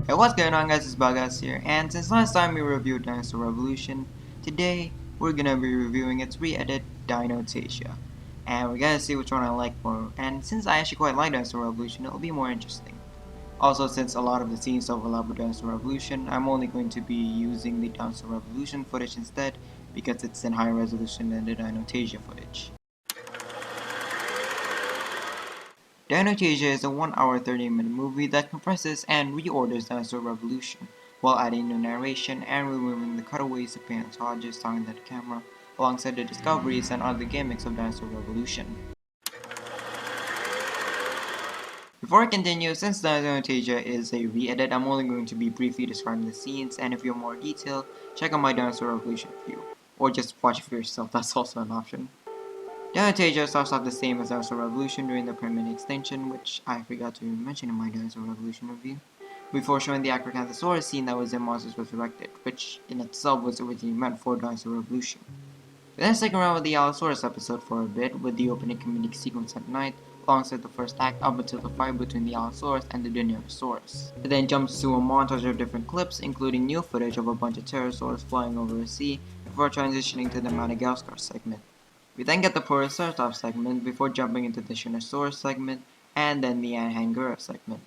Hey, what's going on guys, it's Bagas here, and since last time we reviewed Dinosaur Revolution, today we're gonna be reviewing its re-edit Dinotasia. And we're gonna see which one I like more, and since I actually quite like Dinosaur Revolution, it'll be more interesting. Also, since a lot of the scenes overlap with Dinosaur Revolution, I'm only going to be using the Dinosaur Revolution footage instead, because it's in higher resolution than the Dinotasia footage. Dinotasia is a 1 hour 30-minute movie that compresses and reorders Dinosaur Revolution, while adding new narration and removing the cutaways of palaeontologists talking to the camera, alongside the discoveries and other gimmicks of Dinosaur Revolution. Before I continue, since Dinotasia is a re-edit, I'm only going to be briefly describing the scenes, and if you want more detail, check out my Dinosaur Revolution review, or just watch it for yourself, that's also an option. Dinotasia starts off the same as Dinosaur Revolution during the permanent extinction, which I forgot to mention in my Dinosaur Revolution review, before showing the Acrocanthosaurus scene that was in Monsters Resurrected, which in itself was originally meant for Dinosaur Revolution. We then stick around with the Allosaurus episode for a bit, with the opening comedic sequence at night, alongside the first act up until the fight between the Allosaurus and the Dinosaurus. It then jumps to a montage of different clips, including new footage of a bunch of pterosaurs flying over a sea, before transitioning to the Madagascar segment. We then get the Poroceratops segment before jumping into the Shinosaurus segment and then the Anhangura segment.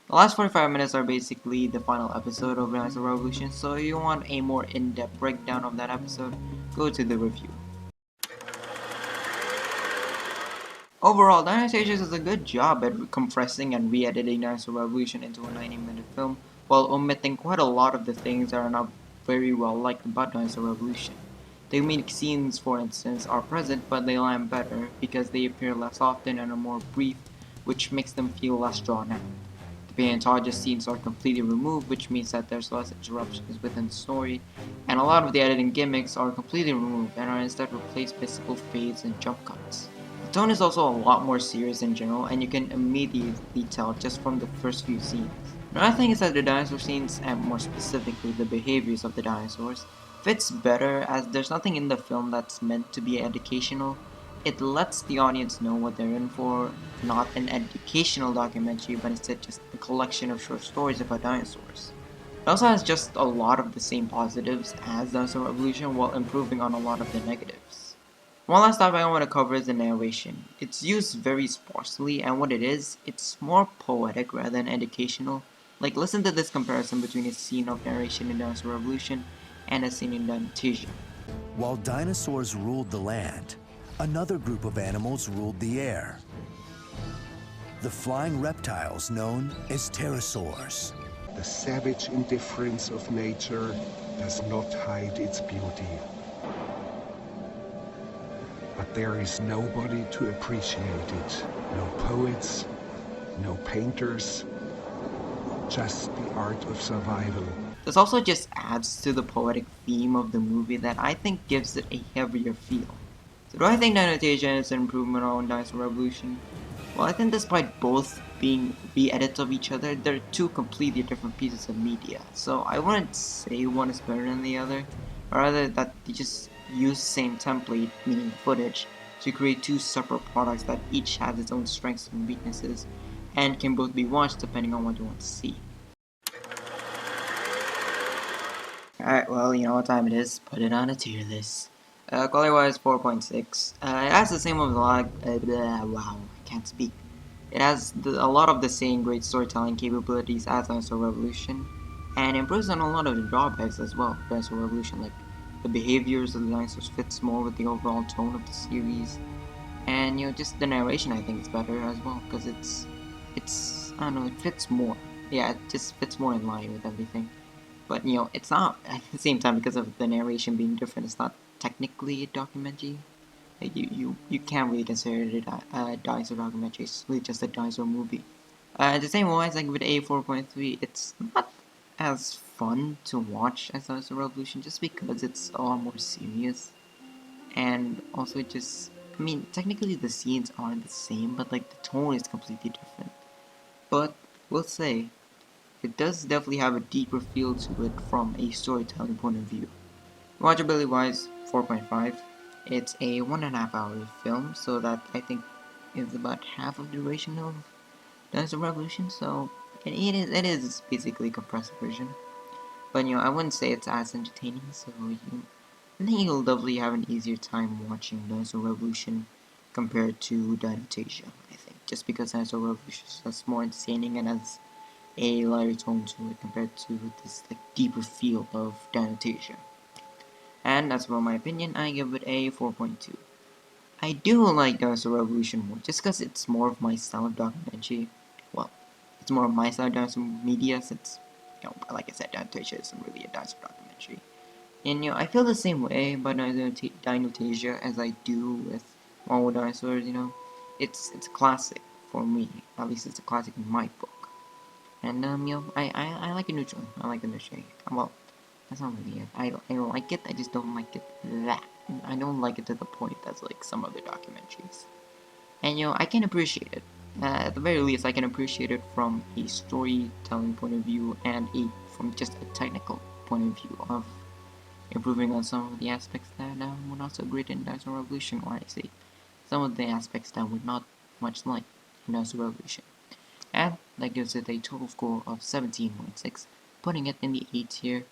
The last 45 minutes are basically the final episode of Dinosaur Revolution, so if you want a more in-depth breakdown of that episode, go to the review. Overall, Dinosaur does a good job at compressing and re-editing Dinosaur Revolution into a 90-minute film, while omitting quite a lot of the things that are not very well liked about Dinosaur Revolution. The comedic scenes, for instance, are present, but they land better because they appear less often and are more brief, which makes them feel less drawn out. The paleontologist scenes are completely removed, which means that there's less interruptions within the story, and a lot of the editing gimmicks are completely removed and are instead replaced by simple fades and jump cuts. The tone is also a lot more serious in general, and you can immediately tell just from the first few scenes. Another thing is that the dinosaur scenes, and more specifically the behaviors of the dinosaurs, fits better as there's nothing in the film that's meant to be educational. It lets the audience know what they're in for, not an educational documentary, but instead just a collection of short stories about dinosaurs. It also has just a lot of the same positives as Dinosaur Revolution while improving on a lot of the negatives. One last topic I want to cover is the narration. It's used very sparsely, and what it is, it's more poetic rather than educational. Like, listen to this comparison between a scene of narration in Dinosaur Revolution and a scene in Dinotasia. While dinosaurs ruled the land, another group of animals ruled the air. The flying reptiles known as pterosaurs. The savage indifference of nature does not hide its beauty. But there is nobody to appreciate it. No poets, no painters, just the art of survival. This also just adds to the poetic theme of the movie that I think gives it a heavier feel. So do I think Dinotasia is an improvement on Dinosaur Revolution? Well, I think despite both being re-edits of each other, they're two completely different pieces of media. So I wouldn't say one is better than the other, but rather that they just use the same template, meaning footage, to create two separate products that each has its own strengths and weaknesses, and can both be watched depending on what you want to see. Alright, well, you know what time it is. Put it on a tier list. Quality wise, 4.6. It has the same of the wow, I can't speak. It has a lot of the same great storytelling capabilities as Dinosaur Revolution, and improves on a lot of the drawbacks as well. Dinosaur Revolution, like the behaviors of the dinosaurs fits more with the overall tone of the series, and you know, just the narration I think is better as well because it's I don't know, it fits more. Yeah, it just fits more in line with everything. But you know, it's not at the same time because of the narration being different. It's not technically a documentary. Like you can't really consider it a dinosaur documentary. It's really just a dinosaur movie. The same way, I give it a 4.3. It's not as fun to watch as Dinosaur Revolution just because it's a lot more serious, and also just I mean technically the scenes aren't the same, but like the tone is completely different. But we'll say it does definitely have a deeper feel to it from a storytelling point of view. Watchability wise, 4.5. It's a 1.5 hour film, so that I think is about half of the duration of Dinosaur Revolution, so it is basically a compressed version. But I wouldn't say it's as entertaining, so I think you'll definitely have an easier time watching Dinosaur Revolution compared to Dinotasia, I think. Just because Dinosaur Revolution is more entertaining and has a lighter tone to it compared to this like deeper feel of Dinotasia. And as for my opinion, I give it a 4.2. I do like Dinosaur Revolution more, just because it's more of my style of documentary. Well, it's more of my style of dinosaur media, since, like I said, Dinotasia isn't really a dinosaur documentary. And, I feel the same way about Dinotasia as I do with Marvel Dinosaurs, It's a classic for me. At least it's a classic in my book. And, I like it neutrally. I like it neutrally. Well, that's not really it. I like it, I just don't like it that. I don't like it to the point that's like some other documentaries. And I can appreciate it. At the very least, I can appreciate it from a storytelling point of view and from just a technical point of view of improving on some of the aspects that were not so great in Dinosaur Revolution, or I say, some of the aspects that were not much like in Dinosaur Revolution. And that gives it a total score of 17.6, putting it in the A tier.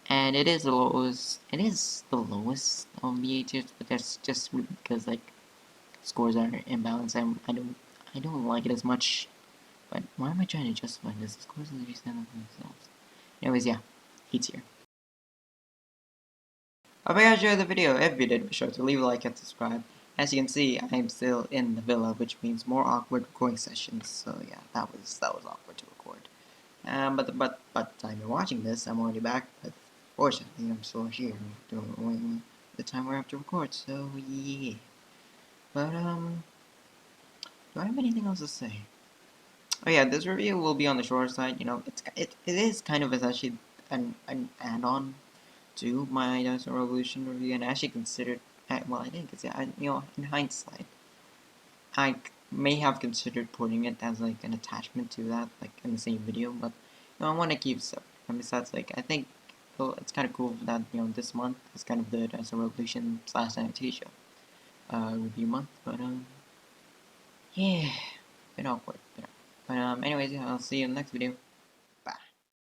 And it is the lowest. It is the lowest of the A tiers, but that's just because like scores are imbalanced, and I don't like it as much. But why am I trying to justify this? The scores literally stand up for themselves. Anyways, yeah, A tier. I hope you guys enjoyed the video. If you did, be sure to leave a like and subscribe. As you can see, I am still in the villa, which means more awkward recording sessions. So yeah, that was awkward to record. But by the time you're watching this, I'm already back. But fortunately, I'm still here during the time we have to record. So yeah. But do I have anything else to say? Oh yeah, this review will be on the shorter side. It is kind of essentially an add-on to my Dinosaur Revolution review, and I actually considered. Well, I didn't consider. In hindsight, I may have considered putting it as like an attachment to that, like in the same video, but I want to keep it separate. And besides, like I think, well, it's kind of cool that this month is kind of the Dinosaur Revolution / Dinotasia review month. But yeah, bit awkward. But anyways, yeah, I'll see you in the next video.